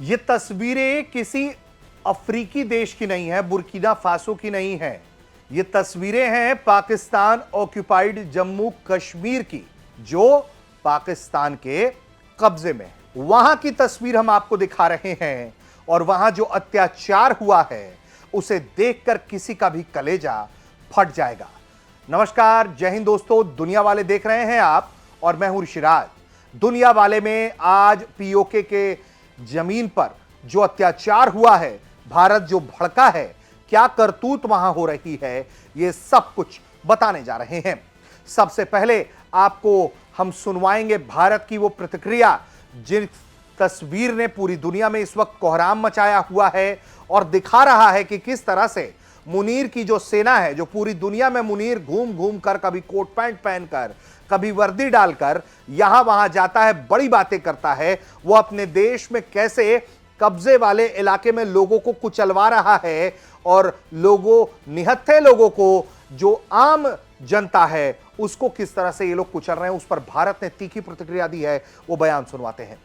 ये तस्वीरें किसी अफ्रीकी देश की नहीं है, बुर्किना फासो की नहीं है। ये तस्वीरें हैं पाकिस्तान ऑक्युपाइड जम्मू कश्मीर की, जो पाकिस्तान के कब्जे में है। वहां की तस्वीर हम आपको दिखा रहे हैं और वहां जो अत्याचार हुआ है उसे देखकर किसी का भी कलेजा फट जाएगा। नमस्कार, जय हिंद दोस्तों, दुनिया वाले देख रहे हैं आप और मैं हूं ऋषिराज। दुनिया वाले में आज पीओके के जमीन पर जो अत्याचार हुआ है, भारत जो भड़का है, क्या करतूत वहां हो रही है, ये सब कुछ बताने जा रहे हैं। सबसे पहले आपको हम सुनवाएंगे भारत की वो प्रतिक्रिया जिस तस्वीर ने पूरी दुनिया में इस वक्त कोहराम मचाया हुआ है और दिखा रहा है कि किस तरह से मुनीर की जो सेना है, जो पूरी दुनिया में मुनीर घूम घूम कर, कभी कोट पैंट पहनकर, कभी वर्दी डालकर यहां वहां जाता है, बड़ी बातें करता है, वो अपने देश में कैसे कब्जे वाले इलाके में लोगों को कुचलवा रहा है और निहत्थे लोगों को, जो आम जनता है, उसको किस तरह से ये लोग कुचल रहे हैं, उस पर भारत ने तीखी प्रतिक्रिया दी है। वो बयान सुनवाते हैं।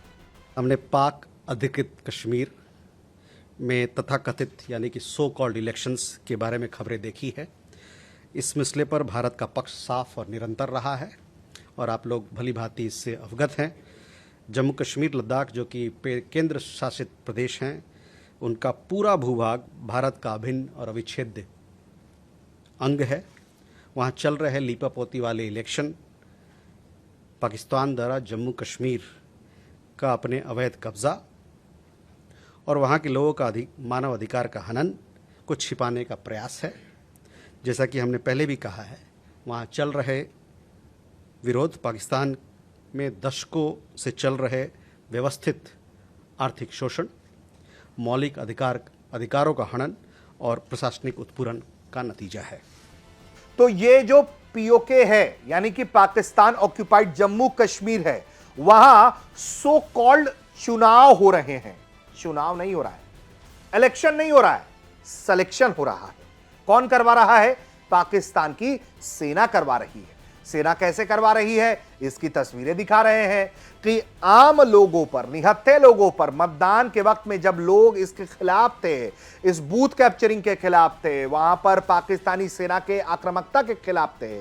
हमने पाक अधिकृत कश्मीर में तथाकथित यानी कि सो कॉल्ड इलेक्शंस के बारे में खबरें देखी है। इस मसले पर भारत का पक्ष साफ और निरंतर रहा है और आप लोग भली भांति इससे अवगत हैं। जम्मू कश्मीर लद्दाख जो कि केंद्र शासित प्रदेश हैं, उनका पूरा भूभाग भारत का अभिन्न और अविच्छेद्य अंग है। वहाँ चल रहे लीपापोती वाले इलेक्शन पाकिस्तान द्वारा जम्मू कश्मीर का अपने अवैध कब्जा और वहाँ के लोगों का मानव अधिकार का हनन को छिपाने का प्रयास है। जैसा कि हमने पहले भी कहा है, वहाँ चल रहे विरोध पाकिस्तान में दशकों से चल रहे व्यवस्थित आर्थिक शोषण, मौलिक अधिकारों का हनन और प्रशासनिक उत्पीड़न का नतीजा है। तो ये जो पीओके है, यानी कि पाकिस्तान ऑक्युपाइड जम्मू कश्मीर है, वहां सो कॉल्ड चुनाव हो रहे हैं। चुनाव नहीं हो रहा है, इलेक्शन नहीं हो रहा है, सिलेक्शन हो रहा है। कौन करवा रहा है? पाकिस्तान की सेना करवा रही है। सेना कैसे करवा रही है, इसकी तस्वीरें दिखा रहे हैं कि आम लोगों पर, निहत्थे लोगों पर, मतदान के वक्त में जब लोग इसके खिलाफ थे, इस बूथ कैप्चरिंग के खिलाफ थे, वहां पर पाकिस्तानी सेना के आक्रामकता के खिलाफ थे,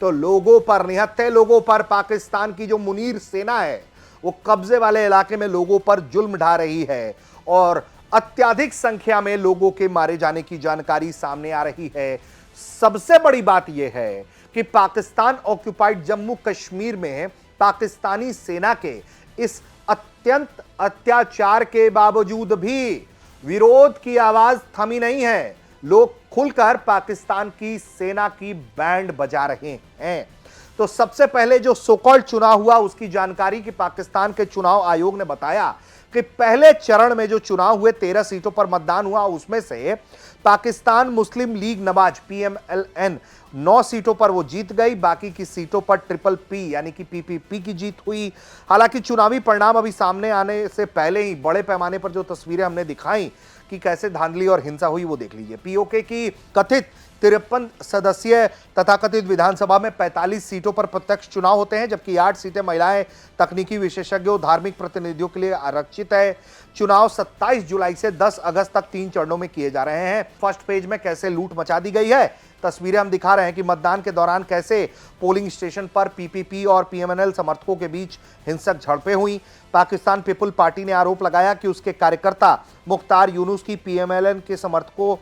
तो लोगों पर, निहत्थे लोगों पर पाकिस्तान की जो मुनीर सेना है, वो कब्जे वाले इलाके में लोगों पर जुल्म ढा रही है और अत्यधिक संख्या में लोगों के मारे जाने की जानकारी सामने आ रही है। सबसे बड़ी बात यह है कि पाकिस्तान ऑक्युपाइड जम्मू कश्मीर में पाकिस्तानी सेना के इस अत्यंत अत्याचार के बावजूद भी विरोध की आवाज थमी नहीं है। लोग खुलकर पाकिस्तान की सेना की बैंड बजा रहे हैं। तो सबसे पहले जो सोकॉल्ड चुनाव हुआ, उसकी जानकारी कि पाकिस्तान के चुनाव आयोग ने बताया कि पहले चरण में जो चुनाव हुए, 13 सीटों पर मतदान हुआ, उसमें से पाकिस्तान मुस्लिम लीग नवाज PMLN 9 सीटों पर वो जीत गई। बाकी की सीटों पर ट्रिपल P यानी कि PPP की जीत हुई। हालांकि चुनावी परिणाम अभी सामने आने से पहले ही बड़े पैमाने पर जो तस्वीरें हमने दिखाई कि कैसे धांधली और हिंसा हुई, वो देख लीजिए। पीओके की कथित 53 सदस्यीय तथाकथित विधानसभा में 45 सीटों पर प्रत्यक्ष चुनाव होते हैं, जबकि 8 सीटें महिलाएं, तकनीकी विशेषज्ञों, धार्मिक प्रतिनिधियों के लिए आरक्षित है। चुनाव 27 जुलाई से 10 अगस्त तक 3 चरणों में किए जा रहे हैं। फर्स्ट पेज में कैसे लूट मचा दी गई है, तस्वीरें हम दिखा रहे हैं कि मतदान के दौरान कैसे पोलिंग स्टेशन पर PPP और PMNL समर्थकों के बीच हिंसक झड़पें हुई। पाकिस्तान पीपुल पार्टी ने आरोप लगाया कि उसके कार्यकर्ता मुख्तार यूनुस की PMLN के समर्थकों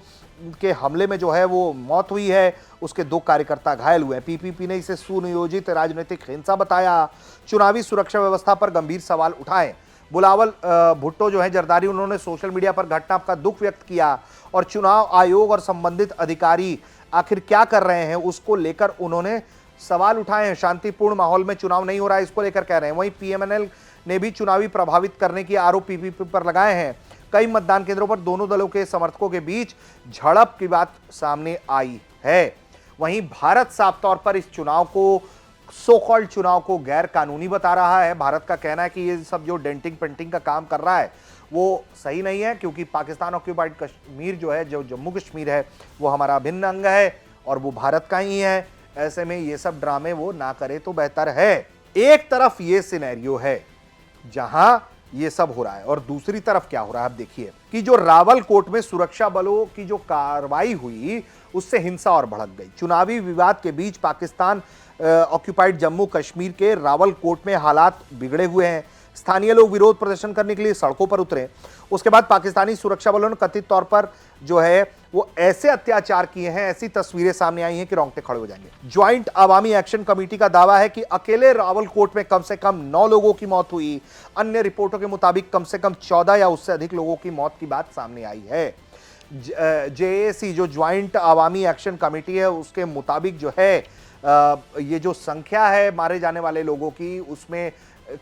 के हमले में जो है वो मौत हुई है, उसके 2 कार्यकर्ता घायल हुए हैं। PPP ने इसे सुनियोजित राजनीतिक हिंसा बताया। चुनावी सुरक्षा व्यवस्था पर गंभीर सवाल उठाए। बुलावल भुट्टो जो है जरदारी, उन्होंने सोशल मीडिया पर घटना का दुख व्यक्त किया और चुनाव आयोग और संबंधित अधिकारी आखिर क्या कर रहे हैं, उसको लेकर उन्होंने सवाल उठाए हैं। शांतिपूर्ण माहौल में चुनाव नहीं हो रहा है, इसको लेकर कह रहे हैं। वहीं PMNL ने भी चुनावी प्रभावित करने की आरोप PPP पर लगाए हैं। कई मतदान केंद्रों पर दोनों दलों के समर्थकों के बीच झड़प की बात सामने आई है। वहीं भारत साफ तौर पर इस चुनाव को, सो कॉल्ड चुनाव को गैर कानूनी बता रहा है। भारत का कहना है कि ये सब जो डेंटिंग पेंटिंग का काम कर रहा है वो सही नहीं है, क्योंकि पाकिस्तान ऑक्युपाइड कश्मीर जो है, जो जम्मू कश्मीर है, वो हमारा अभिन्न अंग है और वो भारत का ही है। ऐसे में ये सब ड्रामे वो ना करे तो बेहतर है। एक तरफ ये सिनेरियो है जहां ये सब हो रहा है। और दूसरी तरफ क्या हो रहा है, आप देखिए कि जो रावलकोट में सुरक्षा बलों की जो कार्रवाई हुई उससे हिंसा और भड़क गई। चुनावी विवाद के बीच पाकिस्तान ऑक्यूपाइड जम्मू कश्मीर के रावलकोट में हालात बिगड़े हुए हैं। स्थानीय लोग विरोध प्रदर्शन करने के लिए सड़कों पर उतरे। उसके बाद पाकिस्तानी सुरक्षा बलों ने कथित तौर पर जो है वो ऐसे अत्याचार किए हैं, ऐसी तस्वीरें सामने आई हैं कि रोंगटे खड़े हो जाएंगे। ज्वाइंट अवामी एक्शन कमेटी का दावा है कि अकेले रावलकोट में कम से कम 9 लोगों की मौत हुई। अन्य रिपोर्टों के मुताबिक कम से कम 14 या उससे अधिक लोगों की मौत की बात सामने आई है। जेएसी जो ज्वाइंट अवामी एक्शन कमेटी है उसके मुताबिक जो है ये जो संख्या है मारे जाने वाले लोगों की, उसमें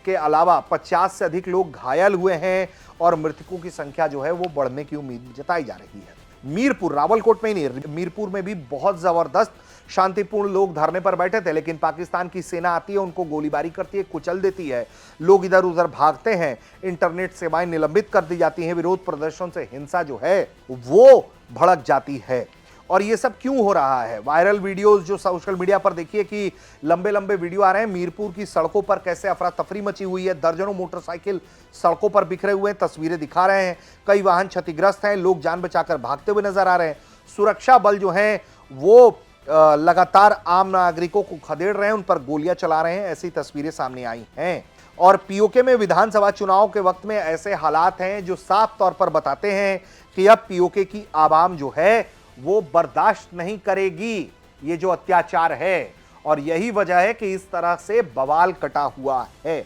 के अलावा 50 से अधिक लोग घायल हुए हैं और मृतकों की संख्या जो है वो बढ़ने की उम्मीद जताई जा रही है। मीरपुर, रावलकोट में ही नहीं, मीरपुर में भी बहुत जबरदस्त शांतिपूर्ण लोग धरने पर बैठे थे, लेकिन पाकिस्तान की सेना आती है, उनको गोलीबारी करती है, कुचल देती है, लोग इधर उधर भागते हैं, इंटरनेट सेवाएं निलंबित कर दी जाती हैं, विरोध प्रदर्शन से हिंसा जो है वो भड़क जाती है। और ये सब क्यों हो रहा है? वायरल वीडियोस जो सोशल मीडिया पर देखिए कि लंबे लंबे वीडियो आ रहे हैं मीरपुर की सड़कों पर, कैसे अफरा तफरी मची हुई है, दर्जनों मोटरसाइकिल सड़कों पर बिखरे हुए हैं, तस्वीरें दिखा रहे हैं, कई वाहन क्षतिग्रस्त हैं, लोग जान बचाकर भागते हुए नजर आ रहे हैं। सुरक्षा बल जो हैं वो लगातार आम नागरिकों को खदेड़ रहे हैं, उन पर गोलियां चला रहे हैं, ऐसी तस्वीरें सामने आई हैं। और पीओके में विधानसभा चुनाव के वक्त में ऐसे हालात हैं जो साफ तौर पर बताते हैं कि अब पीओके की आवाम जो है वो बर्दाश्त नहीं करेगी ये जो अत्याचार है, और यही वजह है कि इस तरह से बवाल कटा हुआ है।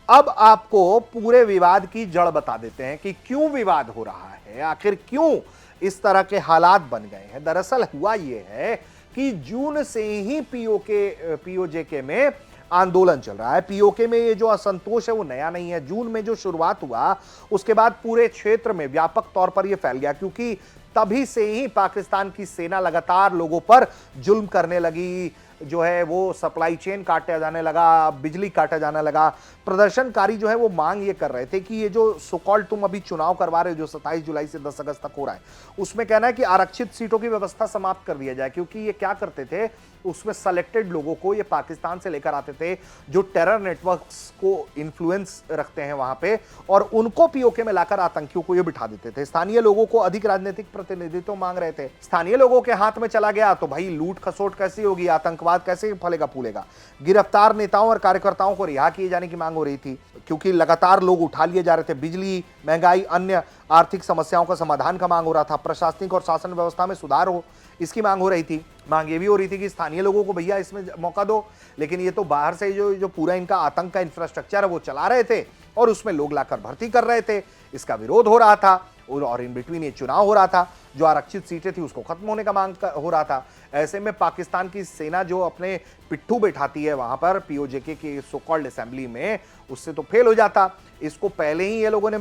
अब आपको पूरे विवाद की जड़ बता देते हैं कि क्यों विवाद हो रहा है, आखिर क्यों इस तरह के हालात बन गए हैं। दरअसल हुआ ये है कि जून से ही पीओजेके में आंदोलन चल रहा है। पीओके में ये जो असंतोष है वो नया नहीं है। जून में जो शुरुआत हुआ उसके बाद पूरे क्षेत्र में व्यापक तौर पर ये फैल गया, क्योंकि तभी से ही पाकिस्तान की सेना लगातार लोगों पर जुल्म करने लगी, जो है वो सप्लाई चेन काटा जाने लगा, बिजली काटा जाने लगा। प्रदर्शनकारी जो है वो मांग ये कर रहे थे कि ये जो सो कॉल्ड तुम अभी चुनाव करवा रहे हो जो 27 जुलाई से 10 अगस्त तक हो रहा है, उसमें कहना है कि आरक्षित सीटों की व्यवस्था समाप्त कर दिया जाए, क्योंकि ये क्या करते थे उसमें सेलेक्टेड लोगों को ये पाकिस्तान से लेकर आते थे जो टेरर नेटवर्क्स को इन्फ्लुएंस रखते हैं वहां पे, और उनको पीओके में लाकर आतंकियों को ये बिठा देते थे। स्थानीय लोगों को अधिक राजनीतिक प्रतिनिधित्व मांग रहे थे। स्थानीय लोगों के हाथ में चला गया तो भाई लूट खसोट कैसी होगी, आतंकवाद कैसे फलेगा फूलेगा। गिरफ्तार नेताओं और कार्यकर्ताओं को रिहा किए जाने की मांग हो रही थी, क्योंकि लगातार लोग उठा लिए जा रहे थे। बिजली, महंगाई, अन्य आर्थिक समस्याओं का समाधान का मांग हो रहा था। प्रशासनिक और शासन व्यवस्था में सुधार हो, इसकी मांग हो रही थी। मांग ये भी हो रही थी कि स्थानीय लोगों को भैया इसमें मौका दो, लेकिन ये तो बाहर से जो पूरा इनका आतंक का इंफ्रास्ट्रक्चर है वो चला रहे थे और उसमें लोग लाकर भर्ती कर रहे थे। इसका विरोध हो रहा था और इन बिटवीन ये चुनाव हो रहा था, जो आरक्षित सीटें थी उसको खत्म होने का मांग हो रहा था। ऐसे में पाकिस्तान की सेना जो अपने पिट्ठू बैठाती है वहां पर पीओजेके की सो कॉल्ड असेंबली में, उससे तो फेल हो जाता। इसको पहले ही ये लोगों ने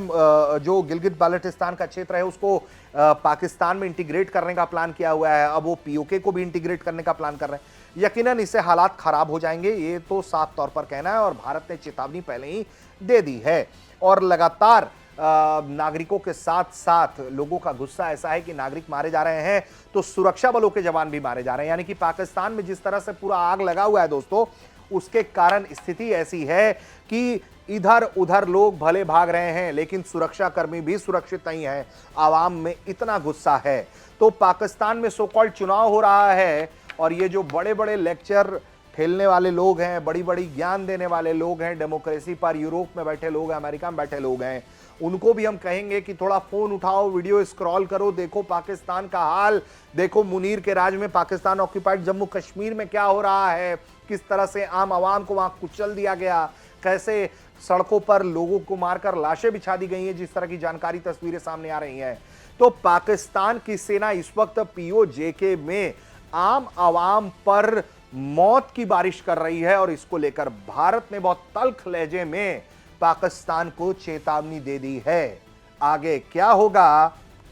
जो गिलगित बाल्टिस्तान का क्षेत्र है उसको पाकिस्तान में इंटीग्रेट करने का प्लान किया हुआ है। अब वो पीओके को भी इंटीग्रेट करने का प्लान कर रहे हैं। यकीनन इससे हालात खराब हो जाएंगे, ये तो साफ तौर पर कहना है, और भारत ने चेतावनी पहले ही दे दी है। और लगातार नागरिकों के साथ साथ लोगों का गुस्सा ऐसा है कि नागरिक मारे जा रहे हैं तो सुरक्षा बलों के जवान भी मारे जा रहे हैं। यानी कि पाकिस्तान में जिस तरह से पूरा आग लगा हुआ है दोस्तों, उसके कारण स्थिति ऐसी है कि इधर उधर लोग भले भाग रहे हैं लेकिन सुरक्षा कर्मी भी सुरक्षित नहीं है। आवाम में इतना गुस्सा है। तो पाकिस्तान में सो कॉल्ड चुनाव हो रहा है और ये जो बड़े बड़े लेक्चर ठेलने वाले लोग हैं, बड़ी बड़ी ज्ञान देने वाले लोग हैं डेमोक्रेसी पर, यूरोप में बैठे लोग हैं, अमेरिका में बैठे लोग हैं, उनको भी हम कहेंगे कि थोड़ा फोन उठाओ, वीडियो स्क्रॉल करो, देखो पाकिस्तान का हाल, देखो मुनीर के राज में पाकिस्तान ऑक्यूपाइड जम्मू कश्मीर में क्या हो रहा है, किस तरह से आम आवाम को वहां कुचल दिया गया, कैसे सड़कों पर लोगों को मारकर लाशें बिछा दी गई हैं, जिस तरह की जानकारी तस्वीरें सामने आ रही हैं। तो पाकिस्तान की सेना इस वक्त पीओजेके में आम आवाम पर मौत की बारिश कर रही है और इसको लेकर भारत ने बहुत तल्ख लहजे में पाकिस्तान को चेतावनी दे दी है। आगे क्या होगा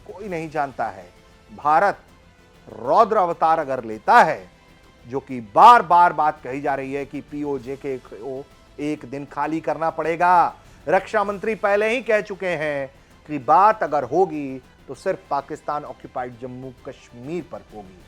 कोई नहीं जानता है। भारत रौद्र अवतार अगर लेता है, जो कि बार बार बात कही जा रही है कि पीओजेके को एक दिन खाली करना पड़ेगा। रक्षा मंत्री पहले ही कह चुके हैं कि बात अगर होगी तो सिर्फ पाकिस्तान ऑक्यूपाइड जम्मू कश्मीर पर होगी।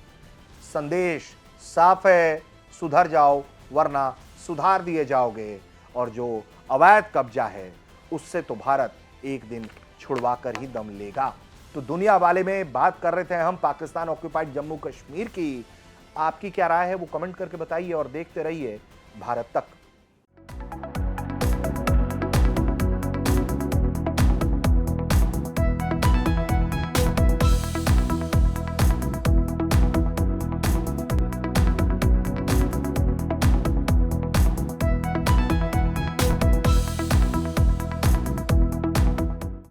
संदेश साफ है, सुधर जाओ वरना सुधार दिए जाओगे। और जो अवैध कब्जा है उससे तो भारत एक दिन छुड़वा कर ही दम लेगा। तो दुनिया वाले में बात कर रहे थे हम पाकिस्तान ऑक्यूपाइड जम्मू कश्मीर की। आपकी क्या राय है वो कमेंट करके बताइए और देखते रहिए भारत तक।